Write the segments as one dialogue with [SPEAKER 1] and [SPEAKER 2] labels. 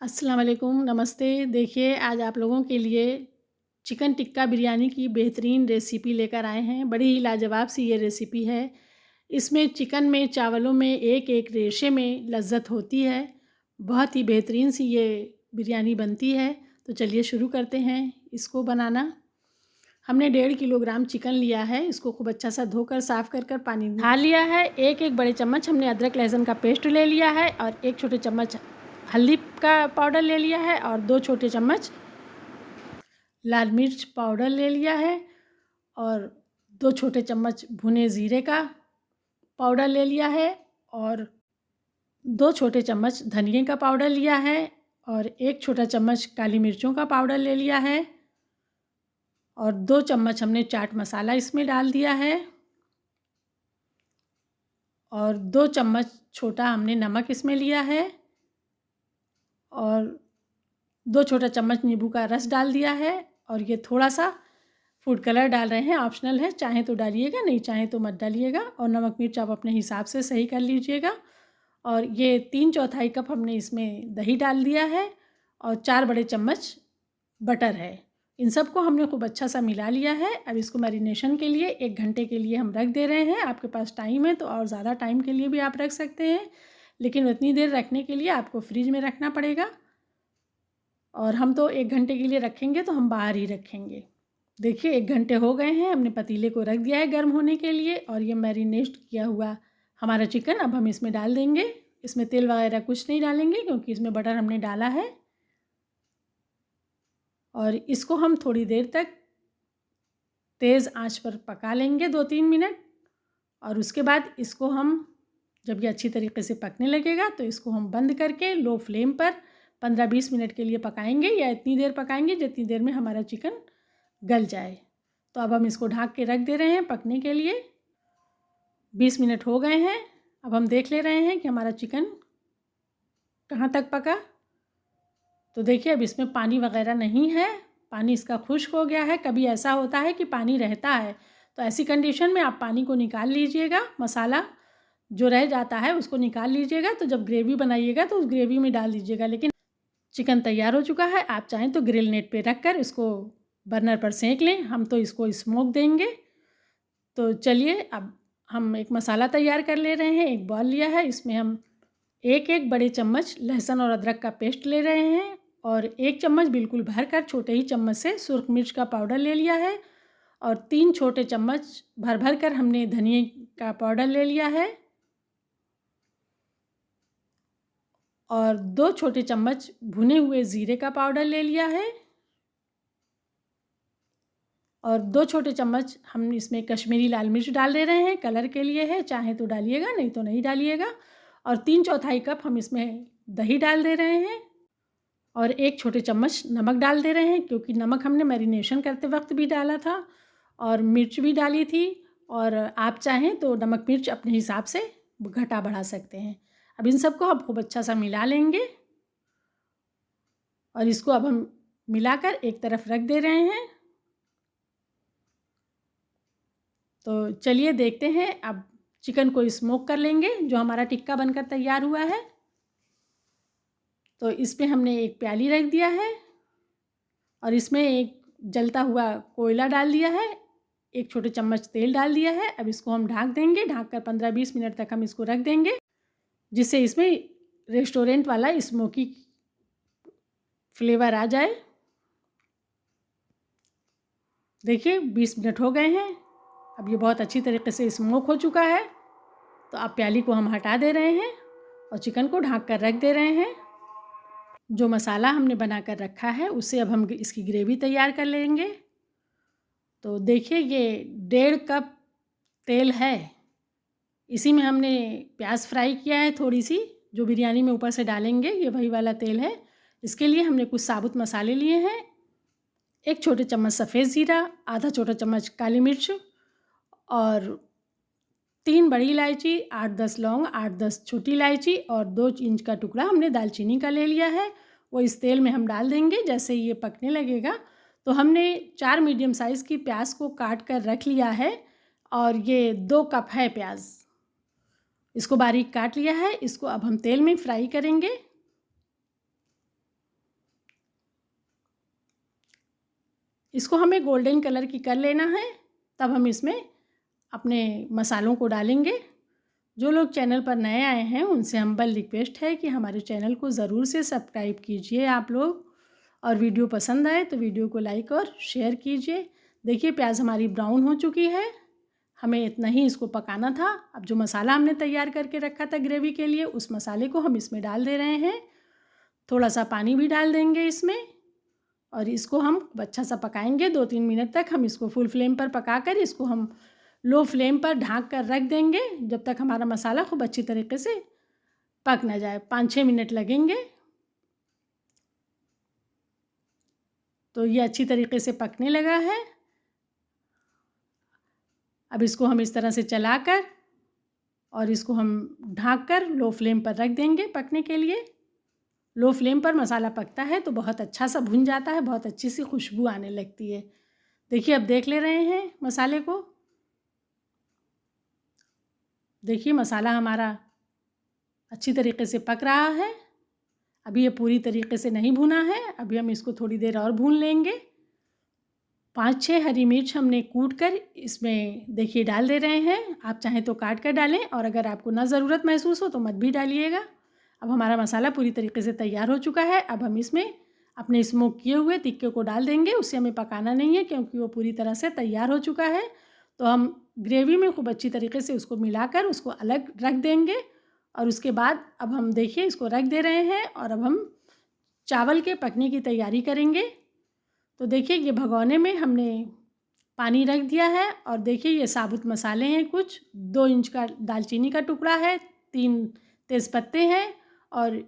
[SPEAKER 1] अस्सलाम वालेकुम, नमस्ते। देखिए, आज आप लोगों के लिए चिकन टिक्का बिरयानी की बेहतरीन रेसिपी लेकर आए हैं। बड़ी ही लाजवाब सी ये रेसिपी है। इसमें चिकन में, चावलों में एक-एक रेशे में लज़्ज़त होती है। बहुत ही बेहतरीन सी ये बिरयानी बनती है। तो चलिए शुरू करते हैं इसको बनाना। हमने 1.5 किलोग्राम चिकन लिया है। इसको खूब अच्छा सा धोकर साफ़ कर पानी निकाल लिया है। एक बड़े चम्मच हमने अदरक लहसुन का पेस्ट ले लिया है और 1 छोटे चम्मच हल्दी का पाउडर ले लिया है और 2 छोटे चम्मच लाल मिर्च पाउडर ले लिया है और 2 छोटे चम्मच भुने ज़ीरे का पाउडर ले लिया है और 2 छोटे चम्मच धनिये का पाउडर लिया है और 1 छोटा चम्मच काली मिर्चों का पाउडर ले लिया है और 2 चम्मच हमने चाट मसाला इसमें डाल दिया है और 2 चम्मच छोटा हमने नमक इसमें लिया है और 2 छोटा चम्मच नींबू का रस डाल दिया है और ये थोड़ा सा फूड कलर डाल रहे हैं, ऑप्शनल है, चाहें तो डालिएगा, नहीं चाहें तो मत डालिएगा। और नमक मिर्च आप अपने हिसाब से सही कर लीजिएगा। और ये 3/4 कप हमने इसमें दही डाल दिया है और 4 बड़े चम्मच बटर है। इन सब को हमने खूब अच्छा सा मिला लिया है। अब इसको मैरिनेशन के लिए 1 घंटे के लिए हम रख दे रहे हैं। आपके पास टाइम है तो और ज़्यादा टाइम के लिए भी आप रख सकते हैं, लेकिन उतनी देर रखने के लिए आपको फ्रिज में रखना पड़ेगा। और हम तो 1 घंटे के लिए रखेंगे तो हम बाहर ही रखेंगे। देखिए 1 घंटे हो गए हैं, हमने पतीले को रख दिया है गर्म होने के लिए और ये मैरिनेट किया हुआ हमारा चिकन अब हम इसमें डाल देंगे। इसमें तेल वगैरह कुछ नहीं डालेंगे क्योंकि इसमें बटर हमने डाला है। और इसको हम थोड़ी देर तक तेज़ आंच पर पका लेंगे 2-3 मिनट और उसके बाद इसको हम जब ये अच्छी तरीके से पकने लगेगा तो इसको हम बंद करके लो फ्लेम पर 15-20 मिनट के लिए पकाएंगे या इतनी देर पकाएंगे जितनी देर में हमारा चिकन गल जाए। तो अब हम इसको ढक के रख दे रहे हैं पकने के लिए। 20 मिनट हो गए हैं। अब हम देख ले रहे हैं कि हमारा चिकन कहाँ तक पका। तो देखिए अब इसमें पानी वगैरह नहीं है, पानी इसका खुश्क हो गया है। कभी ऐसा होता है कि पानी रहता है, तो ऐसी कंडीशन में आप पानी को निकाल लीजिएगा, मसाला जो रह जाता है उसको निकाल लीजिएगा। तो जब ग्रेवी बनाइएगा तो उस ग्रेवी में डाल दीजिएगा। लेकिन चिकन तैयार हो चुका है, आप चाहें तो ग्रिल नेट पे रख कर इसको बर्नर पर सेंक लें। हम तो इसको स्मोक देंगे। तो चलिए अब हम एक मसाला तैयार कर ले रहे हैं। एक बॉल लिया है, इसमें हम 1 बड़े चम्मच लहसुन और अदरक का पेस्ट ले रहे हैं और 1 चम्मच बिल्कुल भरकर छोटे ही चम्मच से सुर्ख मिर्च का पाउडर ले लिया है और 3 छोटे चम्मच भर कर हमने धनिया का पाउडर ले लिया है और 2 छोटे चम्मच भुने हुए ज़ीरे का पाउडर ले लिया है और 2 छोटे चम्मच हम इसमें कश्मीरी लाल मिर्च डाल दे रहे हैं, कलर के लिए है, चाहे तो डालिएगा, नहीं तो नहीं डालिएगा। और 3/4 कप हम इसमें दही डाल दे रहे हैं और 1 छोटे चम्मच नमक डाल दे रहे हैं क्योंकि नमक हमने मैरिनेशन करते वक्त भी डाला था और मिर्च भी डाली थी। और आप चाहें तो नमक मिर्च अपने हिसाब से घटा बढ़ा सकते हैं। अब इन सबको हम खूब अच्छा सा मिला लेंगे और इसको अब हम मिलाकर एक तरफ रख दे रहे हैं। तो चलिए देखते हैं, अब चिकन को स्मोक कर लेंगे जो हमारा टिक्का बनकर तैयार हुआ है। तो इस पे हमने एक प्याली रख दिया है और इसमें एक जलता हुआ कोयला डाल दिया है, 1 छोटे चम्मच तेल डाल दिया है। अब इसको हम ढक देंगे, ढक कर 15-20 मिनट तक हम इसको रख देंगे जिससे इसमें रेस्टोरेंट वाला स्मोकी फ्लेवर आ जाए। देखिए 20 मिनट हो गए हैं, अब ये बहुत अच्छी तरीके से स्मोक हो चुका है। तो अब प्याली को हम हटा दे रहे हैं और चिकन को ढक कर रख दे रहे हैं। जो मसाला हमने बना कर रखा है उससे अब हम इसकी ग्रेवी तैयार कर लेंगे। तो देखिए ये 1.5 कप तेल है, इसी में हमने प्याज फ्राई किया है थोड़ी सी, जो बिरयानी में ऊपर से डालेंगे, ये वही वाला तेल है। इसके लिए हमने कुछ साबुत मसाले लिए हैं, 1 छोटे चम्मच सफ़ेद ज़ीरा, आधा छोटा चम्मच काली मिर्च और 3 बड़ी इलायची, 8-10 लौंग, 8-10 छोटी इलायची और 2 इंच का टुकड़ा हमने दालचीनी का ले लिया है। वो इस तेल में हम डाल देंगे। जैसे ये पकने लगेगा तो हमने 4 मीडियम साइज़ की प्याज को काट कर रख लिया है और ये 2 कप है प्याज, इसको बारीक काट लिया है। इसको अब हम तेल में फ्राई करेंगे। इसको हमें गोल्डन कलर की कर लेना है, तब हम इसमें अपने मसालों को डालेंगे। जो लोग चैनल पर नए आए हैं उनसे हम्बल रिक्वेस्ट है कि हमारे चैनल को ज़रूर से सब्सक्राइब कीजिए आप लोग, और वीडियो पसंद आए तो वीडियो को लाइक और शेयर कीजिए। देखिए प्याज हमारी ब्राउन हो चुकी है, हमें इतना ही इसको पकाना था। अब जो मसाला हमने तैयार करके रखा था ग्रेवी के लिए, उस मसाले को हम इसमें डाल दे रहे हैं। थोड़ा सा पानी भी डाल देंगे इसमें, और इसको हम अच्छा सा पकाएंगे 2-3 मिनट तक। हम इसको फुल फ्लेम पर पकाकर इसको हम लो फ्लेम पर ढाँक कर रख देंगे जब तक हमारा मसाला खूब अच्छी तरीके से पक ना जाए। 5-6 मिनट लगेंगे। तो ये अच्छी तरीके से पकने लगा है। अब इसको हम इस तरह से चलाकर और इसको हम ढाँक कर लो फ्लेम पर रख देंगे पकने के लिए। लो फ्लेम पर मसाला पकता है तो बहुत अच्छा सा भुन जाता है, बहुत अच्छी सी खुशबू आने लगती है। देखिए अब देख ले रहे हैं मसाले को। देखिए मसाला हमारा अच्छी तरीके से पक रहा है। अभी ये पूरी तरीके से नहीं भुना है, अभी हम इसको थोड़ी देर और भून लेंगे। 5-6 हरी मिर्च हमने कूट कर इसमें देखिए डाल दे रहे हैं। आप चाहें तो काट कर डालें, और अगर आपको ना ज़रूरत महसूस हो तो मत भी डालिएगा। अब हमारा मसाला पूरी तरीके से तैयार हो चुका है। अब हम इसमें अपने स्मोक किए हुए तिक्के को डाल देंगे। उससे हमें पकाना नहीं है क्योंकि वो पूरी तरह से तैयार हो चुका है। तो हम ग्रेवी में खूब अच्छी तरीके से उसको मिलाकर उसको अलग रख देंगे, और उसके बाद अब हम देखिए इसको रख दे रहे हैं, और अब हम चावल के पकने की तैयारी करेंगे। तो देखिए ये भगोने में हमने पानी रख दिया है, और देखिए ये साबुत मसाले हैं कुछ। 2 इंच का दालचीनी का टुकड़ा है, 3 तेज़पत्ते हैं, और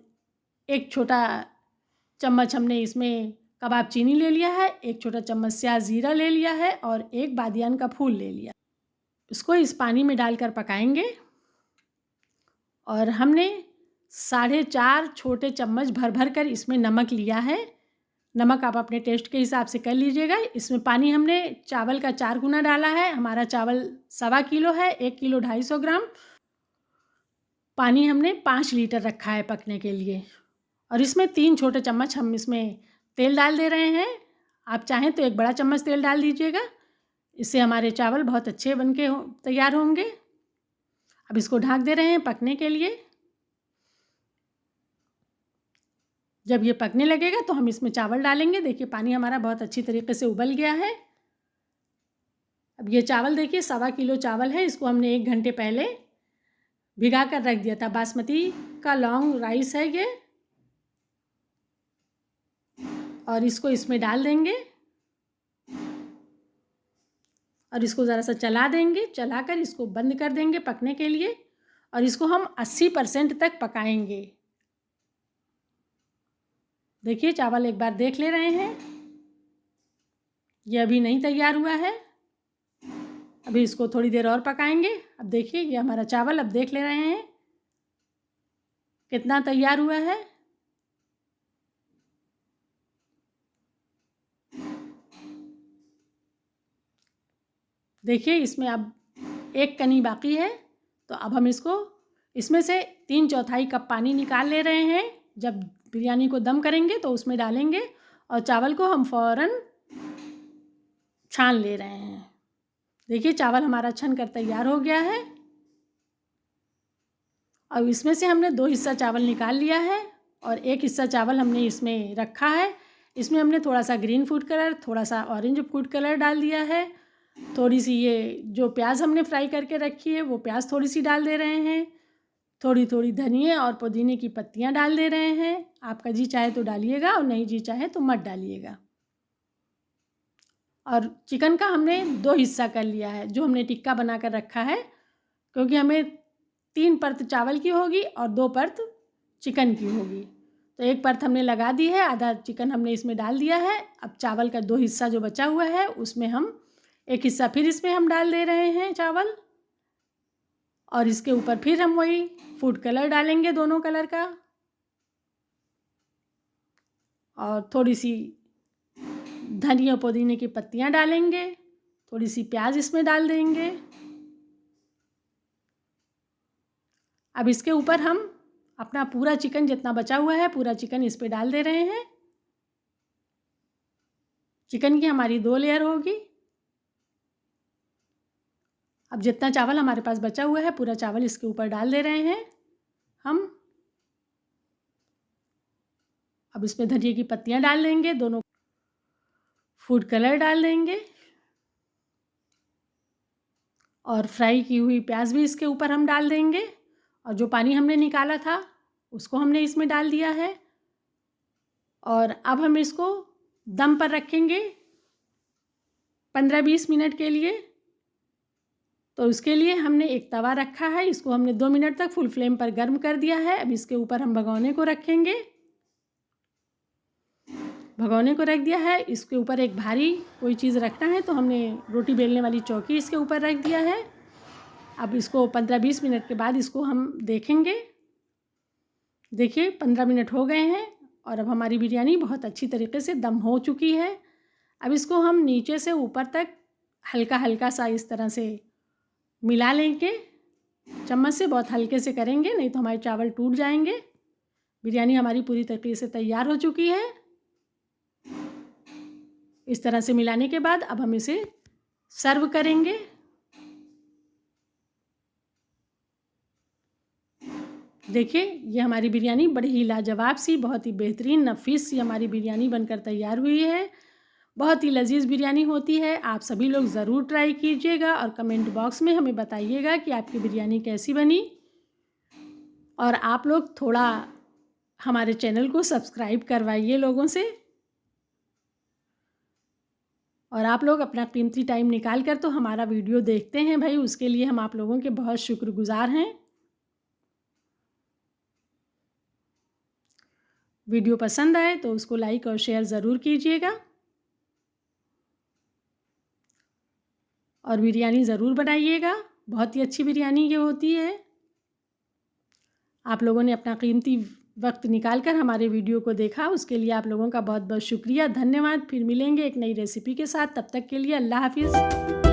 [SPEAKER 1] 1 छोटा चम्मच हमने इसमें कबाब चीनी ले लिया है, 1 छोटा चम्मच स्याज ज़ीरा ले लिया है, और 1 बादियान का फूल ले लिया। इसको इस पानी में डालकर पकाएंगे। और हमने 4.5 छोटे चम्मच भर भर कर इसमें नमक लिया है। नमक आप अपने टेस्ट के हिसाब से कर लीजिएगा। इसमें पानी हमने चावल का 4 गुना डाला है। हमारा चावल 1.25 किलो है, 1 किलो 250 ग्राम। पानी हमने 5 लीटर रखा है पकने के लिए, और इसमें 3 छोटे चम्मच हम इसमें तेल डाल दे रहे हैं। आप चाहें तो 1 बड़ा चम्मच तेल डाल दीजिएगा, इससे हमारे चावल बहुत अच्छे बन के तैयार होंगे। अब इसको ढक दे रहे हैं पकने के लिए। जब ये पकने लगेगा तो हम इसमें चावल डालेंगे। देखिए पानी हमारा बहुत अच्छी तरीके से उबल गया है। अब ये चावल देखिए 1.25 किलो चावल है, इसको हमने 1 घंटे पहले भिगा कर रख दिया था। बासमती का लॉन्ग राइस है ये, और इसको इसमें डाल देंगे और इसको ज़रा सा चला देंगे। चलाकर इसको बंद कर देंगे पकने के लिए, और इसको हम 80% तक पकाएंगे। देखिए चावल एक बार देख ले रहे हैं, ये अभी नहीं तैयार हुआ है। अभी इसको थोड़ी देर और पकाएंगे। अब देखिए ये हमारा चावल, अब देख ले रहे हैं कितना तैयार हुआ है। देखिए इसमें अब 1 कनी बाकी है, तो अब हम इसमें से 3/4 कप पानी निकाल ले रहे हैं। जब बिरयानी को दम करेंगे तो उसमें डालेंगे, और चावल को हम फ़ौरन छान ले रहे हैं। देखिए चावल हमारा छन कर तैयार हो गया है। अब इसमें से हमने 2 हिस्सा चावल निकाल लिया है, और 1 हिस्सा चावल हमने इसमें रखा है। इसमें हमने थोड़ा सा ग्रीन फूड कलर, थोड़ा सा ऑरेंज फूड कलर डाल दिया है। थोड़ी सी ये जो प्याज हमने फ्राई करके रखी है वो प्याज थोड़ी सी डाल दे रहे हैं। थोड़ी थोड़ी धनिया और पुदीने की पत्तियां डाल दे रहे हैं। आपका जी चाहे तो डालिएगा, और नहीं जी चाहे तो मत डालिएगा। और चिकन का हमने 2 हिस्सा कर लिया है, जो हमने टिक्का बना कर रखा है, क्योंकि हमें 3 परत चावल की होगी और 2 परत चिकन की होगी। तो 1 परत हमने लगा दी है, आधा चिकन हमने इसमें डाल दिया है। अब चावल का 2 हिस्सा जो बचा हुआ है उसमें हम 1 हिस्सा फिर इसमें हम डाल दे रहे हैं चावल, और इसके ऊपर फिर हम वही फूड कलर डालेंगे दोनों कलर का, और थोड़ी सी धनिया पुदीने की पत्तियां डालेंगे। थोड़ी सी प्याज इसमें डाल देंगे। अब इसके ऊपर हम अपना पूरा चिकन जितना बचा हुआ है पूरा चिकन इस पे डाल दे रहे हैं। चिकन की हमारी 2 लेयर होगी। अब जितना चावल हमारे पास बचा हुआ है पूरा चावल इसके ऊपर डाल दे रहे हैं हम। अब इसमें धनिया की पत्तियां डाल देंगे, दोनों फूड कलर डाल देंगे और फ्राई की हुई प्याज भी इसके ऊपर हम डाल देंगे। और जो पानी हमने निकाला था उसको हमने इसमें डाल दिया है। और अब हम इसको दम पर रखेंगे 15-20 मिनट के लिए। तो उसके लिए हमने एक तवा रखा है, इसको हमने 2 मिनट तक फुल फ्लेम पर गर्म कर दिया है। अब इसके ऊपर हम भगोने को रखेंगे, भगोने को रख दिया है। इसके ऊपर एक भारी कोई चीज़ रखना है तो हमने रोटी बेलने वाली चौकी इसके ऊपर रख दिया है। अब इसको 15-20 मिनट के बाद इसको हम देखेंगे। देखिए 15 मिनट हो गए हैं और अब हमारी बिरयानी बहुत अच्छी तरीके से दम हो चुकी है। अब इसको हम नीचे से ऊपर तक हल्का हल्का सा इस तरह से मिला लेंगे, चम्मच से बहुत हल्के से करेंगे नहीं तो हमारे चावल टूट जाएंगे। बिरयानी हमारी पूरी तरीके से तैयार हो चुकी है। इस तरह से मिलाने के बाद अब हम इसे सर्व करेंगे। देखिए ये हमारी बिरयानी बड़ी ही लाजवाब सी, बहुत ही बेहतरीन नफीस सी हमारी बिरयानी बनकर तैयार हुई है। बहुत ही लजीज बिरयानी होती है। आप सभी लोग ज़रूर ट्राई कीजिएगा और कमेंट बॉक्स में हमें बताइएगा कि आपकी बिरयानी कैसी बनी। और आप लोग थोड़ा हमारे चैनल को सब्सक्राइब करवाइए लोगों से। और आप लोग अपना कीमती टाइम निकाल कर तो हमारा वीडियो देखते हैं भाई, उसके लिए हम आप लोगों के बहुत शुक्रगुजार हैं। वीडियो पसंद आए तो उसको लाइक और शेयर ज़रूर कीजिएगा और बिरयानी ज़रूर बनाइएगा। बहुत ही अच्छी बिरयानी ये होती है। आप लोगों ने अपना कीमती वक्त निकाल कर हमारे वीडियो को देखा, उसके लिए आप लोगों का बहुत बहुत शुक्रिया, धन्यवाद। फिर मिलेंगे एक नई रेसिपी के साथ, तब तक के लिए अल्लाह हाफिज़।